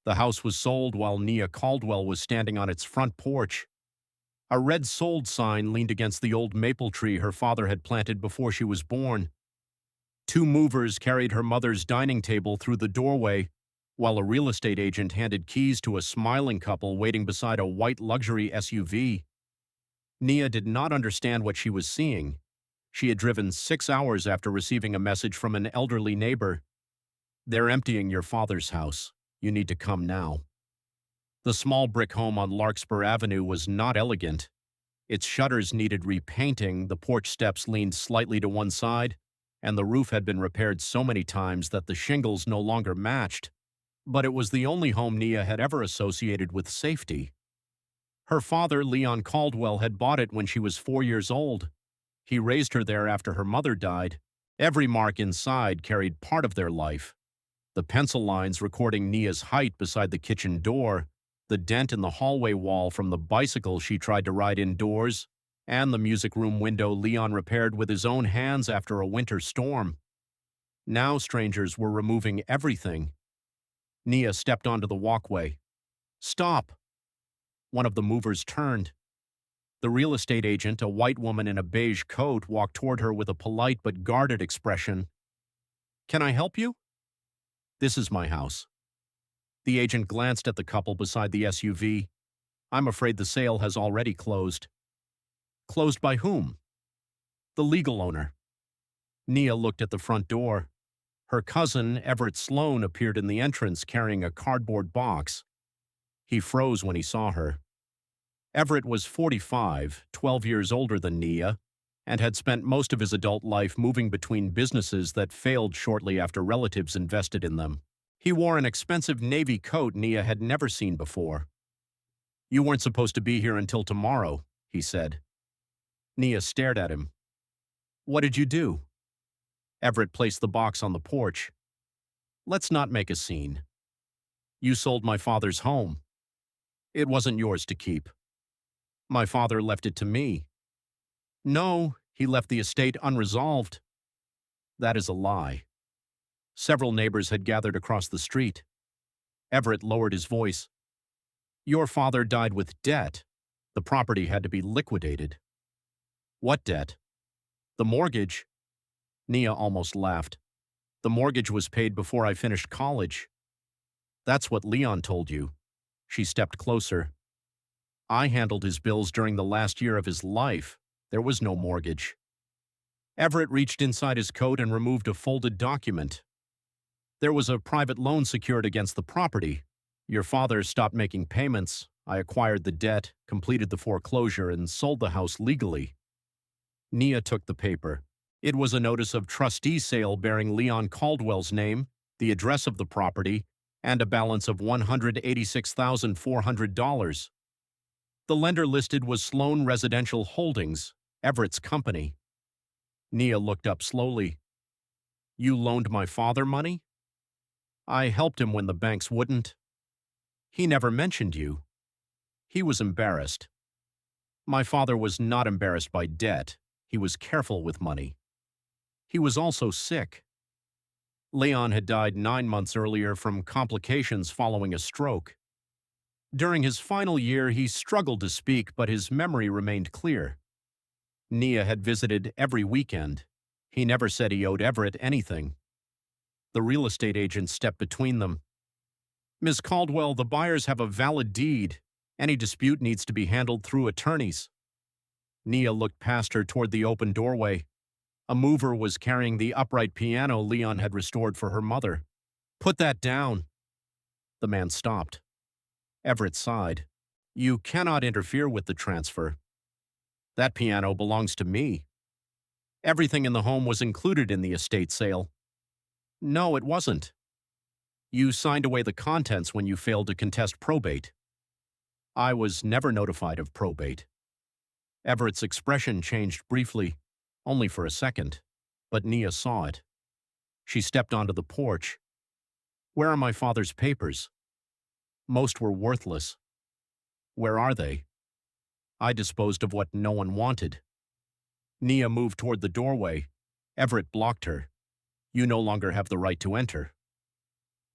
The house was sold while Nia Caldwell was standing on its front porch. A red sold sign leaned against the old maple tree her father had planted before she was born. Two movers carried her mother's dining table through the doorway, while a real estate agent handed keys to a smiling couple waiting beside a white luxury SUV. Nia did not understand what she was seeing. She had driven 6 hours after receiving a message from an elderly neighbor. "They're emptying your father's house. You need to come now." The small brick home on Larkspur Avenue was not elegant. Its shutters needed repainting, the porch steps leaned slightly to one side, and the roof had been repaired so many times that the shingles no longer matched. But it was the only home Nia had ever associated with safety. Her father, Leon Caldwell, had bought it when she was 4 years old. He raised her there after her mother died. Every mark inside carried part of their life. The pencil lines recording Nia's height beside the kitchen door, the dent in the hallway wall from the bicycle she tried to ride indoors, and the music room window Leon repaired with his own hands after a winter storm. Now strangers were removing everything. Nia stepped onto the walkway. "Stop!" One of the movers turned. The real estate agent, a white woman in a beige coat, walked toward her with a polite but guarded expression. "Can I help you?" "This is my house." The agent glanced at the couple beside the SUV. "I'm afraid the sale has already closed." "Closed by whom?" "The legal owner." Nia looked at the front door. Her cousin, Everett Sloan, appeared in the entrance carrying a cardboard box. He froze when he saw her. Everett was 45, 12 years older than Nia, and had spent most of his adult life moving between businesses that failed shortly after relatives invested in them. He wore an expensive navy coat Nia had never seen before. "You weren't supposed to be here until tomorrow," he said. Nia stared at him. "What did you do?" Everett placed the box on the porch. "Let's not make a scene. You sold my father's home. It wasn't yours to keep. My father left it to me." "No, he left the estate unresolved." "That is a lie." Several neighbors had gathered across the street. Everett lowered his voice. "Your father died with debt. The property had to be liquidated." "What debt?" "The mortgage." Nia almost laughed. "The mortgage was paid before I finished college." "That's what Leon told you." She stepped closer. "I handled his bills during the last year of his life. There was no mortgage." Everett reached inside his coat and removed a folded document. "There was a private loan secured against the property. Your father stopped making payments. I acquired the debt, completed the foreclosure, and sold the house legally." Nia took the paper. It was a notice of trustee sale bearing Leon Caldwell's name, the address of the property, and a balance of $186,400. The lender listed was Sloan Residential Holdings, Everett's company. Nia looked up slowly. "You loaned my father money?" "I helped him when the banks wouldn't." "He never mentioned you." He was embarrassed. "My father was not embarrassed by debt. He was careful with money. He was also sick. Leon had died 9 months earlier from complications following a stroke. During his final year, he struggled to speak, but his memory remained clear. Nia had visited every weekend. He never said he owed Everett anything. The real estate agent stepped between them. "Ms. Caldwell, the buyers have a valid deed. Any dispute needs to be handled through attorneys." Nia looked past her toward the open doorway. A mover was carrying the upright piano Leon had restored for her mother. "Put that down." The man stopped. Everett sighed. "You cannot interfere with the transfer. That piano belongs to me. Everything in the home was included in the estate sale." "No, it wasn't. You signed away the contents when you failed to contest probate." "I was never notified of probate." Everett's expression changed briefly, only for a second, but Nia saw it. She stepped onto the porch. "Where are my father's papers?" "Most were worthless." "Where are they?" "I disposed of what no one wanted." Nia moved toward the doorway. Everett blocked her. "You no longer have the right to enter."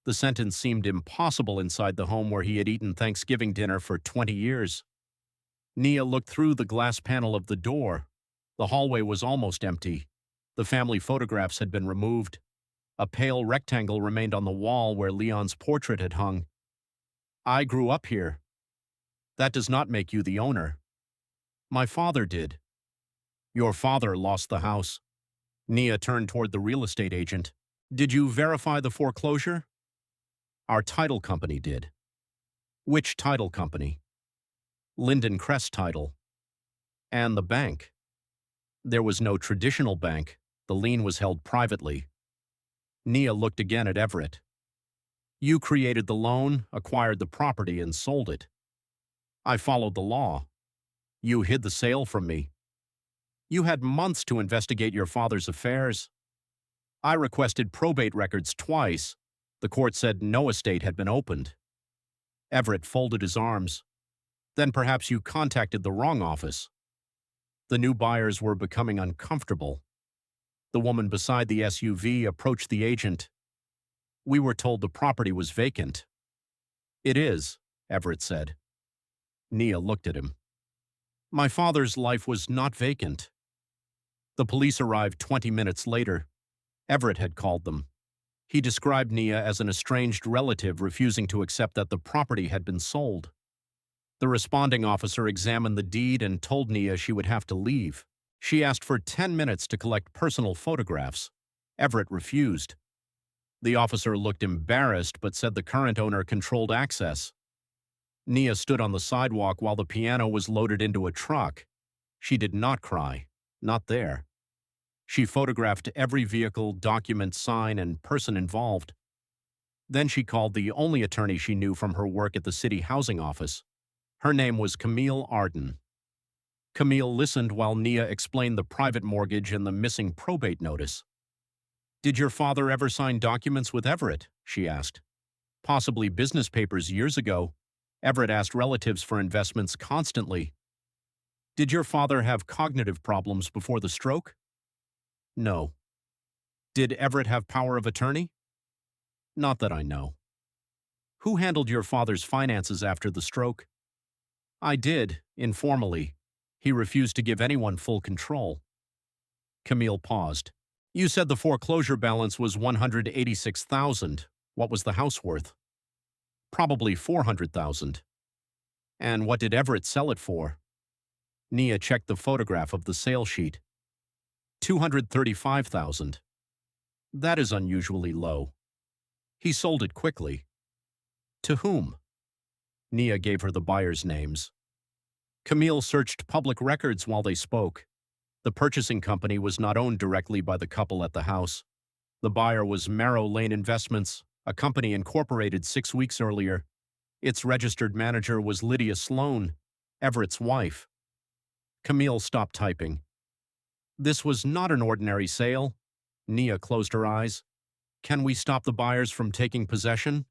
The sentence seemed impossible inside the home where he had eaten Thanksgiving dinner for 20 years. Nia looked through the glass panel of the door. The hallway was almost empty. The family photographs had been removed. A pale rectangle remained on the wall where Leon's portrait had hung. "I grew up here." "That does not make you the owner." "My father did." "Your father lost the house." Nia turned toward the real estate agent. "Did you verify the foreclosure?" "Our title company did." "Which title company?" "Linden Crest Title." "And the bank?" "There was no traditional bank. The lien was held privately." Nia looked again at Everett. "You created the loan, acquired the property, and sold it." "I followed the law." "You hid the sale from me." "You had months to investigate your father's affairs." "I requested probate records twice. The court said no estate had been opened." Everett folded his arms. "Then perhaps you contacted the wrong office." The new buyers were becoming uncomfortable. The woman beside the SUV approached the agent. "We were told the property was vacant." "It is," Everett said. Nia looked at him. "My father's life was not vacant." The police arrived 20 minutes later. Everett had called them. He described Nia as an estranged relative refusing to accept that the property had been sold. The responding officer examined the deed and told Nia she would have to leave. She asked for 10 minutes to collect personal photographs. Everett refused. The officer looked embarrassed but said the current owner controlled access. Nia stood on the sidewalk while the piano was loaded into a truck. She did not cry. Not there. She photographed every vehicle, document, sign, and person involved. Then she called the only attorney she knew from her work at the city housing office. Her name was Camille Arden. Camille listened while Nia explained the private mortgage and the missing probate notice. "Did your father ever sign documents with Everett?" she asked. "Possibly business papers years ago. Everett asked relatives for investments constantly." "Did your father have cognitive problems before the stroke?" "No." "Did Everett have power of attorney?" "Not that I know." "Who handled your father's finances after the stroke?" "I did, informally. He refused to give anyone full control." Camille paused. "You said the foreclosure balance was $186,000. What was the house worth?" "Probably $400,000. "And what did Everett sell it for?" Nia checked the photograph of the sale sheet. $235,000. "That is unusually low." "He sold it quickly." "To whom?" Nia gave her the buyers' names. Camille searched public records while they spoke. The purchasing company was not owned directly by the couple at the house. The buyer was Marrow Lane Investments, a company incorporated 6 weeks earlier. Its registered manager was Lydia Sloan, Everett's wife. Camille stopped typing. "This was not an ordinary sale." Nia closed her eyes. "Can we stop the buyers from taking possession?"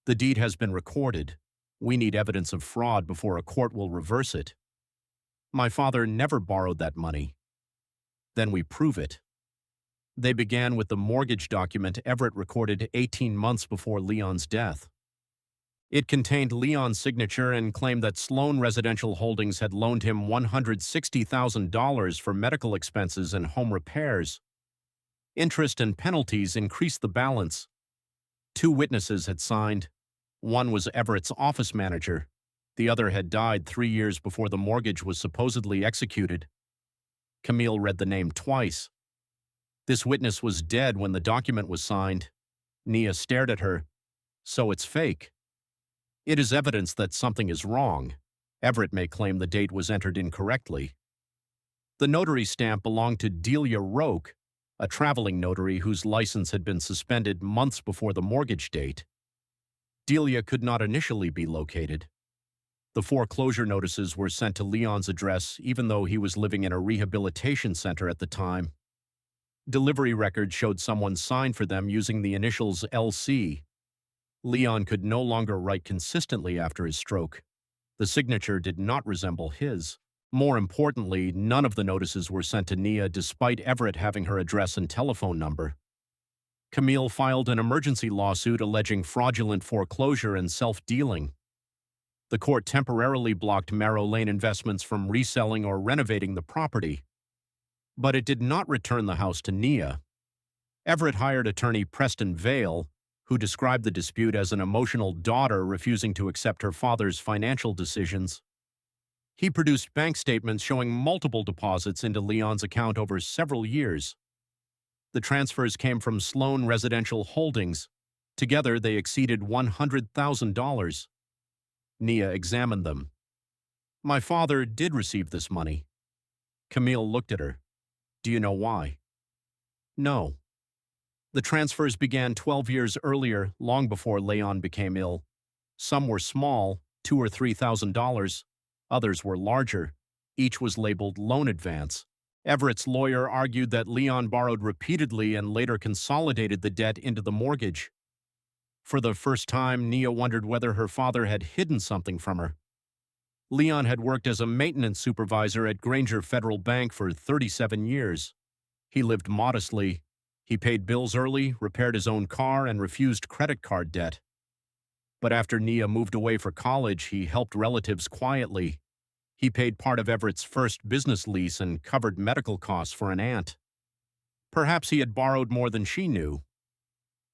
"The deed has been recorded. We need evidence of fraud before a court will reverse it." "My father never borrowed that money." "Then we prove it." They began with the mortgage document Everett recorded 18 months before Leon's death. It contained Leon's signature and claimed that Sloan Residential Holdings had loaned him $160,000 for medical expenses and home repairs. Interest and penalties increased the balance. 2 witnesses had signed. One was Everett's office manager. The other had died 3 years before the mortgage was supposedly executed. Camille read the name twice. This witness was dead when the document was signed. Nia stared at her. "So it's fake." "It is evidence that something is wrong. Everett may claim the date was entered incorrectly." The notary stamp belonged to Delia Roque, a traveling notary whose license had been suspended months before the mortgage date. Delia could not initially be located. The foreclosure notices were sent to Leon's address even though he was living in a rehabilitation center at the time. Delivery records showed someone signed for them using the initials LC. Leon could no longer write consistently after his stroke. The signature did not resemble his. More importantly, none of the notices were sent to Nia despite Everett having her address and telephone number. Camille filed an emergency lawsuit alleging fraudulent foreclosure and self-dealing. The court temporarily blocked Marrow Lane Investments from reselling or renovating the property. But it did not return the house to Nia. Everett hired attorney Preston Vale, who described the dispute as an emotional daughter refusing to accept her father's financial decisions. He produced bank statements showing multiple deposits into Leon's account over several years. The transfers came from Sloan Residential Holdings. Together, they exceeded $100,000. Nia examined them. "My father did receive this money." Camille looked at her. "Do you know why?" "No." The transfers began 12 years earlier, long before Leon became ill. Some were small, $2,000 or $3,000. Others were larger. Each was labeled loan advance. Everett's lawyer argued that Leon borrowed repeatedly and later consolidated the debt into the mortgage. For the first time, Nia wondered whether her father had hidden something from her. Leon had worked as a maintenance supervisor at Granger Federal Bank for 37 years. He lived modestly. He paid bills early, repaired his own car, and refused credit card debt. But after Nia moved away for college, he helped relatives quietly. He paid part of Everett's first business lease and covered medical costs for an aunt. Perhaps he had borrowed more than she knew.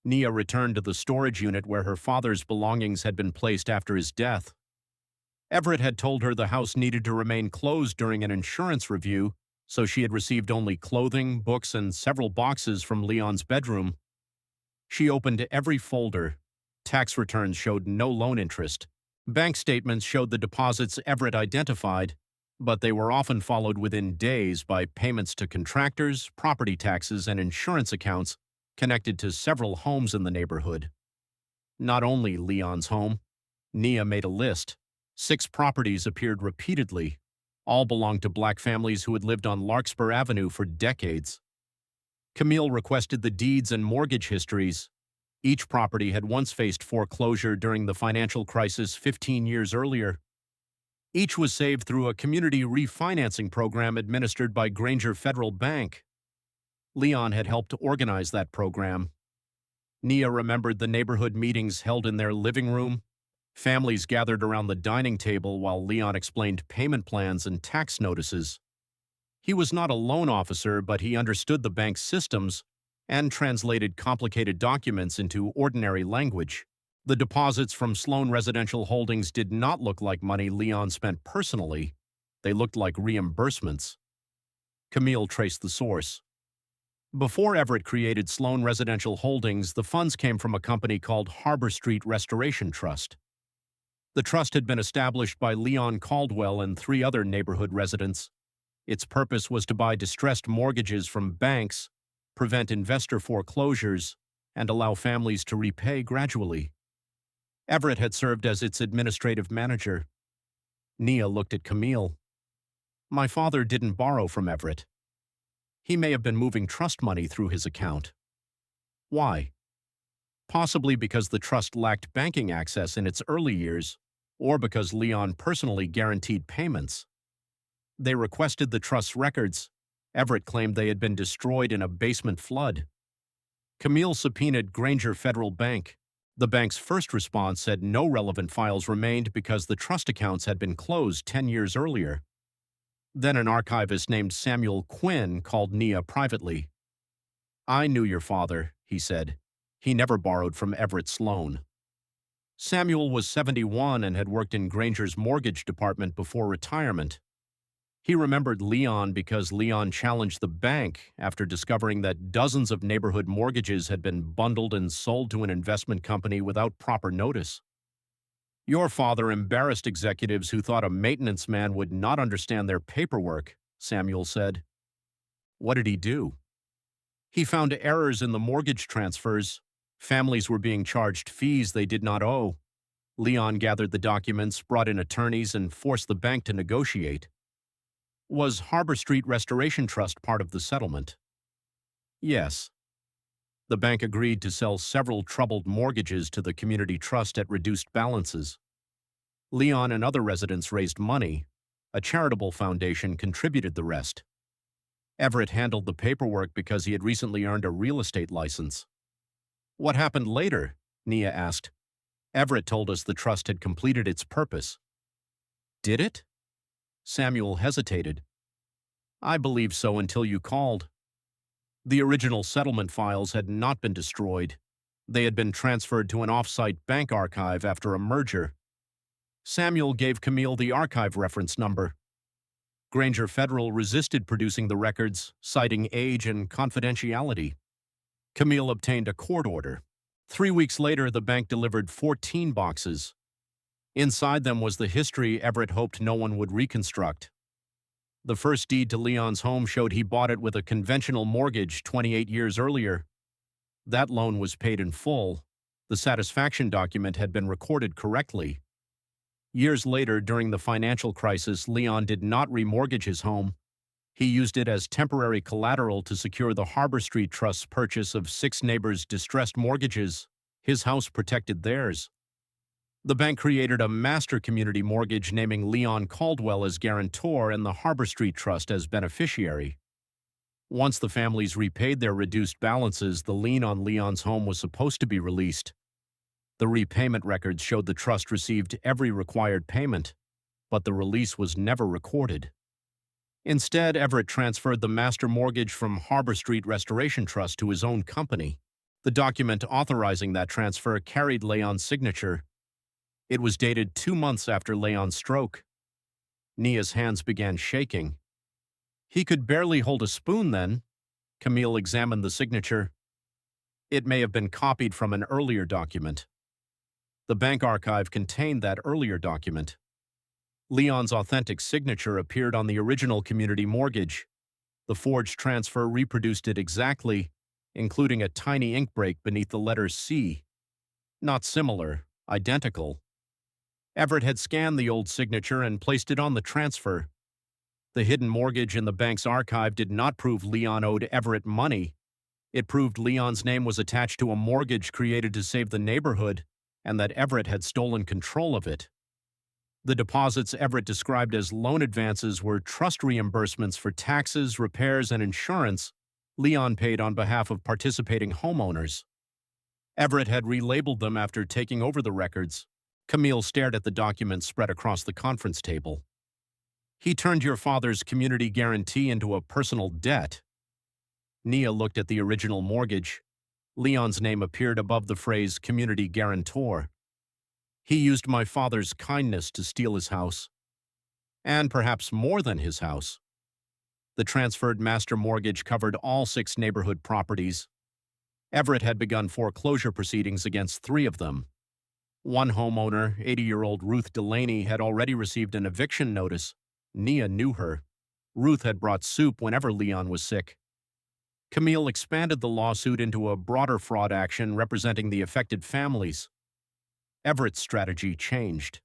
Nia returned to the storage unit where her father's belongings had been placed after his death. Everett had told her the house needed to remain closed during an insurance review, so she had received only clothing, books, and several boxes from Leon's bedroom. She opened every folder. Tax returns showed no loan interest. Bank statements showed the deposits Everett identified, but they were often followed within days by payments to contractors, property taxes, and insurance accounts connected to several homes in the neighborhood. Not only Leon's home. Nia made a list. 6 properties appeared repeatedly. All belonged to black families who had lived on Larkspur Avenue for decades. Camille requested the deeds and mortgage histories. Each property had once faced foreclosure during the financial crisis 15 years earlier. Each was saved through a community refinancing program administered by Granger Federal Bank. Leon had helped to organize that program. Nia remembered the neighborhood meetings held in their living room. Families gathered around the dining table while Leon explained payment plans and tax notices. He was not a loan officer, but he understood the bank's systems and translated complicated documents into ordinary language. The deposits from Sloan Residential Holdings did not look like money Leon spent personally. They looked like reimbursements. Camille traced the source. Before Everett created Sloan Residential Holdings, the funds came from a company called Harbor Street Restoration Trust. The trust had been established by Leon Caldwell and 3 other neighborhood residents. Its purpose was to buy distressed mortgages from banks, prevent investor foreclosures, and allow families to repay gradually. Everett had served as its administrative manager. Nia looked at Camille. "My father didn't borrow from Everett. He may have been moving trust money through his account." "Why?" "Possibly because the trust lacked banking access in its early years, or because Leon personally guaranteed payments. They requested the trust's records. Everett claimed they had been destroyed in a basement flood." Camille subpoenaed Granger Federal Bank. The bank's first response said no relevant files remained because the trust accounts had been closed 10 years earlier. Then an archivist named Samuel Quinn called Nia privately. "I knew your father," he said. "He never borrowed from Everett Sloan." Samuel was 71 and had worked in Granger's mortgage department before retirement. He remembered Leon because Leon challenged the bank after discovering that dozens of neighborhood mortgages had been bundled and sold to an investment company without proper notice. "Your father embarrassed executives who thought a maintenance man would not understand their paperwork," Samuel said. "What did he do?" "He found errors in the mortgage transfers. Families were being charged fees they did not owe. Leon gathered the documents, brought in attorneys, and forced the bank to negotiate." "Was Harbor Street Restoration Trust part of the settlement?" "Yes." The bank agreed to sell several troubled mortgages to the community trust at reduced balances. Leon and other residents raised money. A charitable foundation contributed the rest. Everett handled the paperwork because he had recently earned a real estate license. What happened later? Nia asked. Everett told us the trust had completed its purpose. Did it? Samuel hesitated. I believed so until you called. The original settlement files had not been destroyed. They had been transferred to an off-site bank archive after a merger. Samuel gave Camille the archive reference number. Granger Federal resisted producing the records, citing age and confidentiality. Camille obtained a court order. 3 weeks later, the bank delivered 14 boxes. Inside them was the history Everett hoped no one would reconstruct. The first deed to Leon's home showed he bought it with a conventional mortgage 28 years earlier. That loan was paid in full. The satisfaction document had been recorded correctly. Years later, during the financial crisis, Leon did not remortgage his home. He used it as temporary collateral to secure the Harbor Street Trust's purchase of 6 neighbors' distressed mortgages. His house protected theirs. The bank created a master community mortgage naming Leon Caldwell as guarantor and the Harbor Street Trust as beneficiary. Once the families repaid their reduced balances, the lien on Leon's home was supposed to be released. The repayment records showed the trust received every required payment, but the release was never recorded. Instead, Everett transferred the master mortgage from Harbor Street Restoration Trust to his own company. The document authorizing that transfer carried Leon's signature. It was dated 2 months after Leon's stroke. Nia's hands began shaking. He could barely hold a spoon then. Camille examined the signature. It may have been copied from an earlier document. The bank archive contained that earlier document. Leon's authentic signature appeared on the original community mortgage. The forged transfer reproduced it exactly, including a tiny ink break beneath the letter C. Not similar, identical. Everett had scanned the old signature and placed it on the transfer. The hidden mortgage in the bank's archive did not prove Leon owed Everett money. It proved Leon's name was attached to a mortgage created to save the neighborhood, and that Everett had stolen control of it. The deposits Everett described as loan advances were trust reimbursements for taxes, repairs, and insurance Leon paid on behalf of participating homeowners. Everett had relabeled them after taking over the records. Camille stared at the documents spread across the conference table. He turned your father's community guarantee into a personal debt. Nia looked at the original mortgage. Leon's name appeared above the phrase community guarantor. He used my father's kindness to steal his house. And perhaps more than his house. The transferred master mortgage covered all 6 neighborhood properties. Everett had begun foreclosure proceedings against 3 of them. One homeowner, 80-year-old Ruth Delaney, had already received an eviction notice. Nia knew her. Ruth had brought soup whenever Leon was sick. Camille expanded the lawsuit into a broader fraud action representing the affected families. Everett's strategy changed.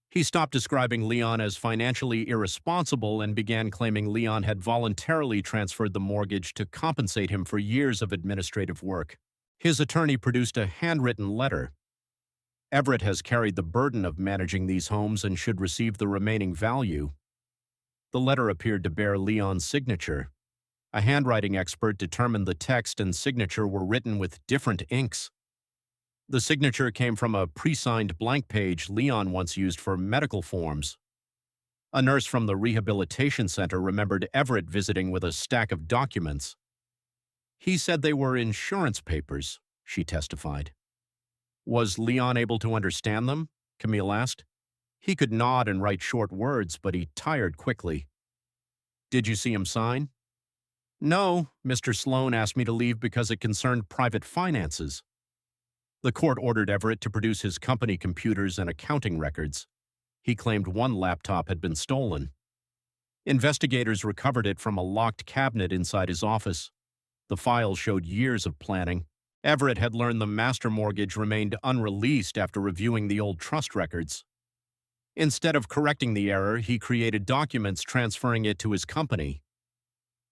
He stopped describing Leon as financially irresponsible and began claiming Leon had voluntarily transferred the mortgage to compensate him for years of administrative work. His attorney produced a handwritten letter. Everett has carried the burden of managing these homes and should receive the remaining value. The letter appeared to bear Leon's signature. A handwriting expert determined the text and signature were written with different inks. The signature came from a pre-signed blank page Leon once used for medical forms. A nurse from the rehabilitation center remembered Everett visiting with a stack of documents. He said they were insurance papers, she testified. Was Leon able to understand them? Camille asked. He could nod and write short words, but he tired quickly. Did you see him sign? No, Mr. Sloan asked me to leave because it concerned private finances. The court ordered Everett to produce his company computers and accounting records. He claimed one laptop had been stolen. Investigators recovered it from a locked cabinet inside his office. The files showed years of planning. Everett had learned the master mortgage remained unreleased after reviewing the old trust records. Instead of correcting the error, he created documents transferring it to his company.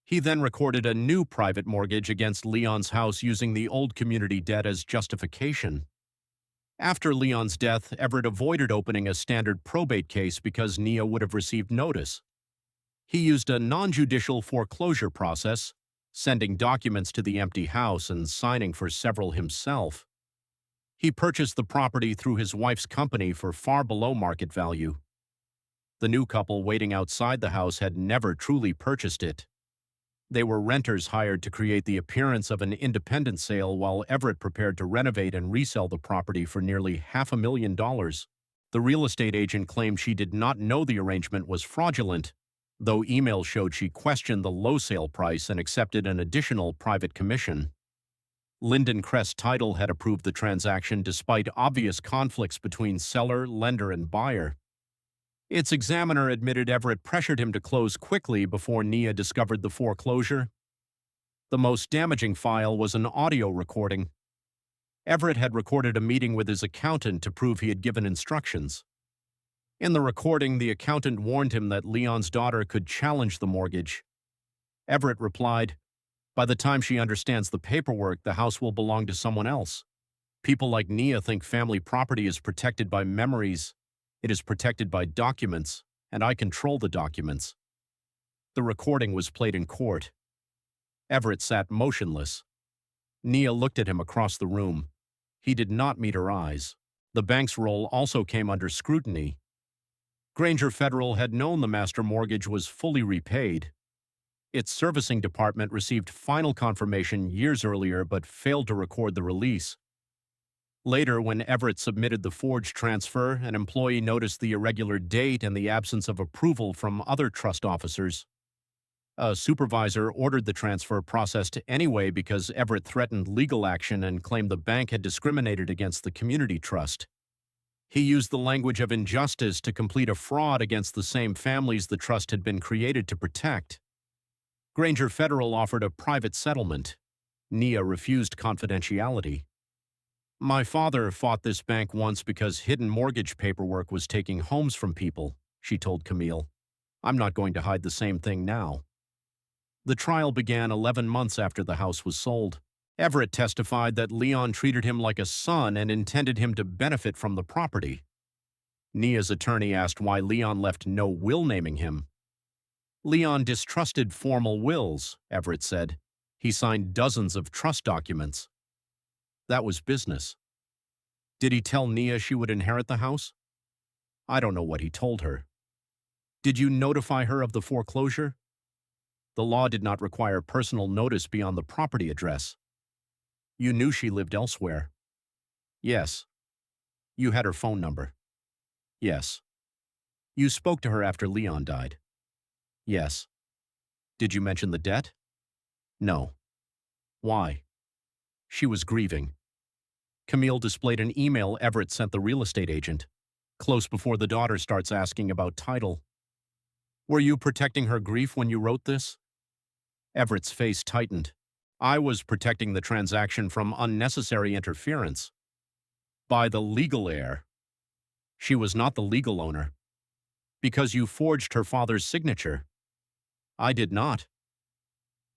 He then recorded a new private mortgage against Leon's house using the old community debt as justification. After Leon's death, Everett avoided opening a standard probate case because Nia would have received notice. He used a non-judicial foreclosure process, sending documents to the empty house and signing for several himself. He purchased the property through his wife's company for far below market value. The new couple waiting outside the house had never truly purchased it. They were renters hired to create the appearance of an independent sale while Everett prepared to renovate and resell the property for nearly $500,000. The real estate agent claimed she did not know the arrangement was fraudulent, though emails showed she questioned the low sale price and accepted an additional private commission. Linden Crest Title had approved the transaction despite obvious conflicts between seller, lender, and buyer. Its examiner admitted Everett pressured him to close quickly before Nia discovered the foreclosure. The most damaging file was an audio recording. Everett had recorded a meeting with his accountant to prove he had given instructions. In the recording, the accountant warned him that Leon's daughter could challenge the mortgage. Everett replied, "By the time she understands the paperwork, the house will belong to someone else. People like Nia think family property is protected by memories. It is protected by documents, and I control the documents." The recording was played in court. Everett sat motionless. Nia looked at him across the room. He did not meet her eyes. The bank's roll also came under scrutiny. Granger Federal had known the master mortgage was fully repaid. Its servicing department received final confirmation years earlier but failed to record the release. Later, when Everett submitted the forged transfer, an employee noticed the irregular date and the absence of approval from other trust officers. A supervisor ordered the transfer processed anyway because Everett threatened legal action and claimed the bank had discriminated against the community trust. He used the language of injustice to complete a fraud against the same families the trust had been created to protect. Granger Federal offered a private settlement. Nia refused confidentiality. "My father fought this bank once because hidden mortgage paperwork was taking homes from people," she told Camille. "I'm not going to hide the same thing now." The trial began 11 months after the house was sold. Everett testified that Leon treated him like a son and intended him to benefit from the property. Nia's attorney asked why Leon left no will naming him. "Leon distrusted formal wills," Everett said. "He signed dozens of trust documents. That was business." "Did he tell Nia she would inherit the house?" "I don't know what he told her." "Did you notify her of the foreclosure?" "The law did not require personal notice beyond the property address." "You knew she lived elsewhere?" "Yes." "You had her phone number?" "Yes." "You spoke to her after Leon died?" "Yes." "Did you mention the debt?" "No." "Why?" "She was grieving." Camille displayed an email Everett sent the real estate agent, close before the daughter starts asking about title. "Were you protecting her grief when you wrote this?" Everett's face tightened. "I was protecting the transaction from unnecessary interference. By the legal heir. She was not the legal owner. Because you forged her father's signature." "I did not."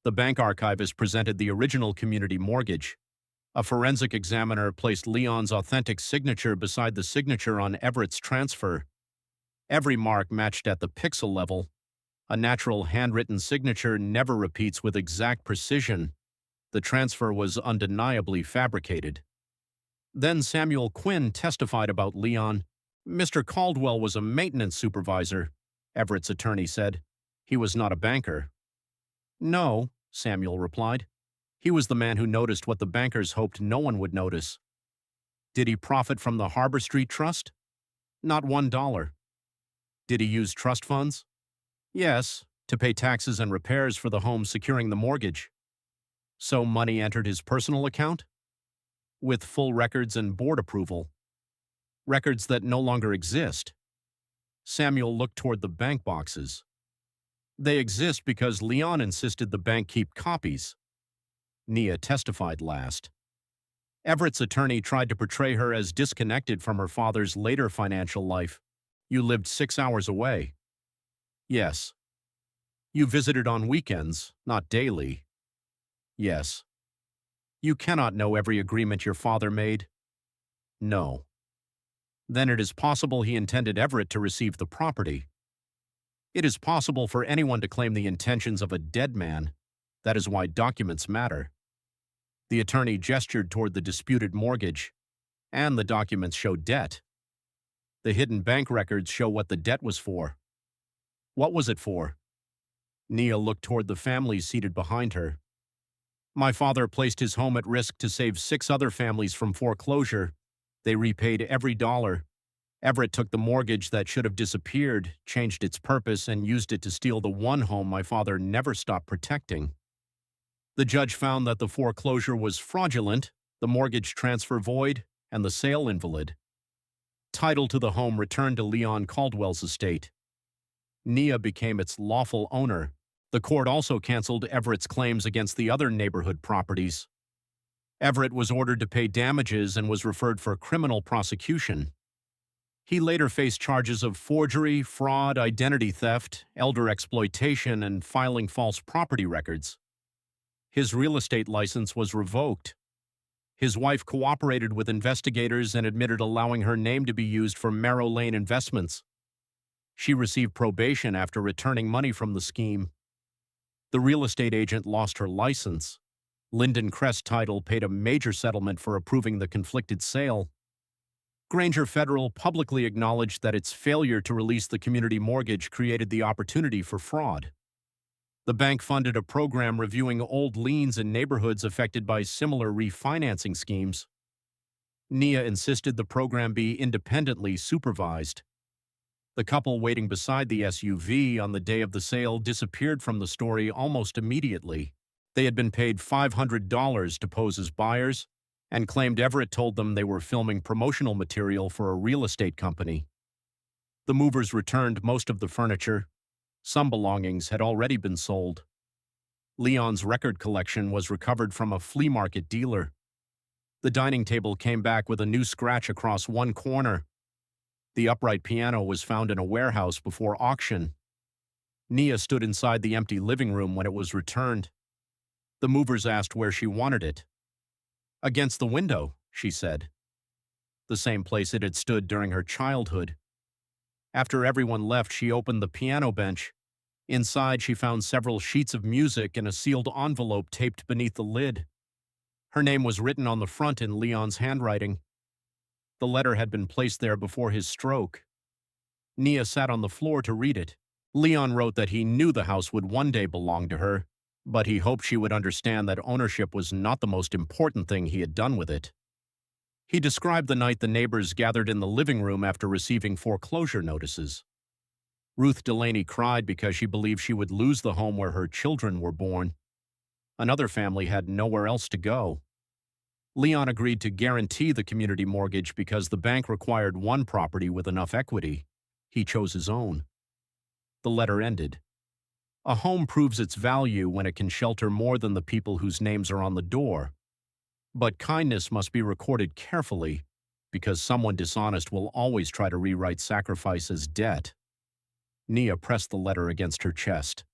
The bank archivist presented the original community mortgage. A forensic examiner placed Leon's authentic signature beside the signature on Everett's transfer. Every mark matched at the pixel level. A natural handwritten signature never repeats with exact precision. The transfer was undeniably fabricated. Then Samuel Quinn testified about Leon. "Mr. Caldwell was a maintenance supervisor," Everett's attorney said. "He was not a banker." "No," Samuel replied. "He was the man who noticed what the bankers hoped no one would notice." "Did he profit from the Harbor Street Trust?" "Not $1. "Did he use trust funds?" "Yes, to pay taxes and repairs for the home securing the mortgage." "So money entered his personal account?" "With full records and board approval." "Records that no longer exist?" Samuel looked toward the bank boxes. "They exist because Leon insisted the bank keep copies." Nia testified last. Everett's attorney tried to portray her as disconnected from her father's later financial life. "You lived 6 hours away." "Yes." "You visited on weekends, not daily." "Yes." "You cannot know every agreement your father made." "No." "Then it is possible he intended Everett to receive the property." "It is possible for anyone to claim the intentions of a dead man." That is why documents matter. The attorney gestured toward the disputed mortgage, and the documents show debt. The hidden bank records show what the debt was for. What was it for? Nia looked toward the families seated behind her. My father placed his home at risk to save 6 other families from foreclosure. They repaid every dollar. Everett took the mortgage that should have disappeared, changed its purpose, and used it to steal the one home my father never stopped protecting. The judge found that the foreclosure was fraudulent, the mortgage transfer void, and the sale invalid. Title to the home returned to Leon Caldwell's estate. Nia became its lawful owner. The court also canceled Everett's claims against the other neighborhood properties. Everett was ordered to pay damages and was referred for criminal prosecution. He later faced charges of forgery, fraud, identity theft, elder exploitation, and filing false property records. His real estate license was revoked. His wife cooperated with investigators and admitted allowing her name to be used for Merrow Lane investments. She received probation after returning money from the scheme. The real estate agent lost her license. Linden Crest Title paid a major settlement for approving the conflicted sale. Granger Federal publicly acknowledged that its failure to release the community mortgage created the opportunity for fraud. The bank funded a program reviewing old liens in neighborhoods affected by similar refinancing schemes. Nia insisted the program be independently supervised. The couple waiting beside the SUV on the day of the sale disappeared from the story almost immediately. They had been paid $500 to pose as buyers and claimed Everett told them they were filming promotional material for a real estate company. The movers returned most of the furniture. Some belongings had already been sold. Leon's record collection was recovered from a flea market dealer. The dining table came back with a new scratch across one corner. The upright piano was found in a warehouse before auction. Nia stood inside the empty living room when it was returned. The movers asked where she wanted it. Against the window, she said. The same place it had stood during her childhood. After everyone left, she opened the piano bench. Inside, she found several sheets of music and a sealed envelope taped beneath the lid. Her name was written on the front in Leon's handwriting. The letter had been placed there before his stroke. Nia sat on the floor to read it. Leon wrote that he knew the house would one day belong to her, but he hoped she would understand that ownership was not the most important thing he had done with it. He described the night the neighbors gathered in the living room after receiving foreclosure notices. Ruth Delaney cried because she believed she would lose the home where her children were born. Another family had nowhere else to go. Leon agreed to guarantee the community mortgage because the bank required one property with enough equity. He chose his own. The letter ended. A home proves its value when it can shelter more than the people whose names are on the door. But kindness must be recorded carefully, because someone dishonest will always try to rewrite sacrifice as debt. Nia pressed the letter against her chest.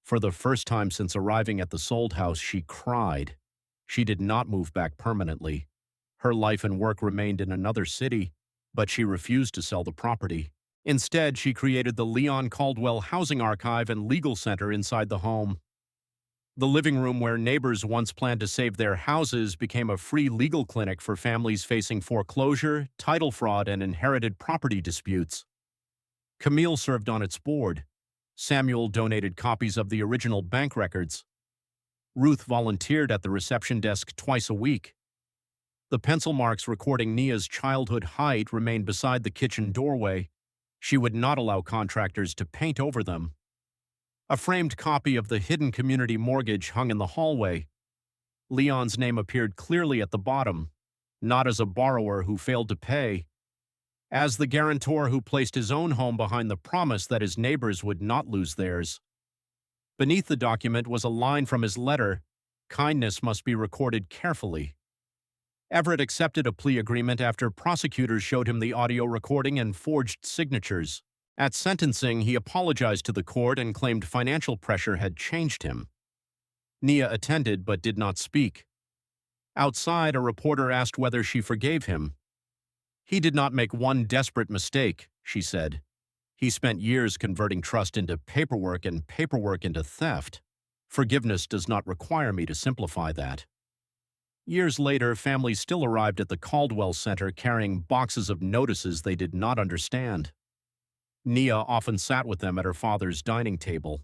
For the first time since arriving at the sold house, she cried. She did not move back permanently. Her life and work remained in another city, but she refused to sell the property. Instead, she created the Leon Caldwell Housing Archive and Legal Center inside the home. The living room where neighbors once planned to save their houses became a free legal clinic for families facing foreclosure, title fraud, and inherited property disputes. Camille served on its board. Samuel donated copies of the original bank records. Ruth volunteered at the reception desk twice a week. The pencil marks recording Nia's childhood height remained beside the kitchen doorway. She would not allow contractors to paint over them. A framed copy of the hidden community mortgage hung in the hallway. Leon's name appeared clearly at the bottom, not as a borrower who failed to pay, as the guarantor who placed his own home behind the promise that his neighbors would not lose theirs. Beneath the document was a line from his letter, "Kindness must be recorded carefully." Everett accepted a plea agreement after prosecutors showed him the audio recording and forged signatures. At sentencing, he apologized to the court and claimed financial pressure had changed him. Nia attended but did not speak. Outside, a reporter asked whether she forgave him. "He did not make one desperate mistake," she said. "He spent years converting trust into paperwork and paperwork into theft. Forgiveness does not require me to simplify that. Years later, families still arrived at the Caldwell Center carrying boxes of notices they did not understand. Nia often sat with them at her father's dining table.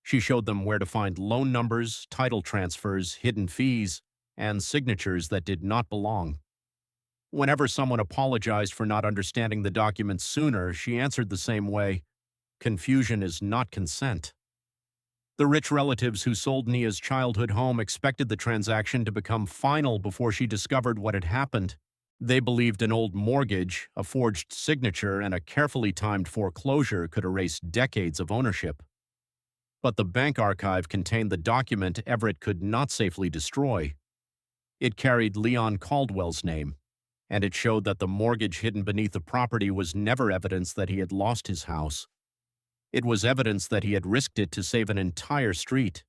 She showed them where to find loan numbers, title transfers, hidden fees, and signatures that did not belong. Whenever someone apologized for not understanding the documents sooner, she answered the same way: confusion is not consent. The rich relatives who sold Nia's childhood home expected the transaction to become final before she discovered what had happened. They believed an old mortgage, a forged signature, and a carefully timed foreclosure could erase decades of ownership. But the bank archive contained the document Everett could not safely destroy. It carried Leon Caldwell's name, and it showed that the mortgage hidden beneath the property was never evidence that he had lost his house. It was evidence that he had risked it to save an entire street.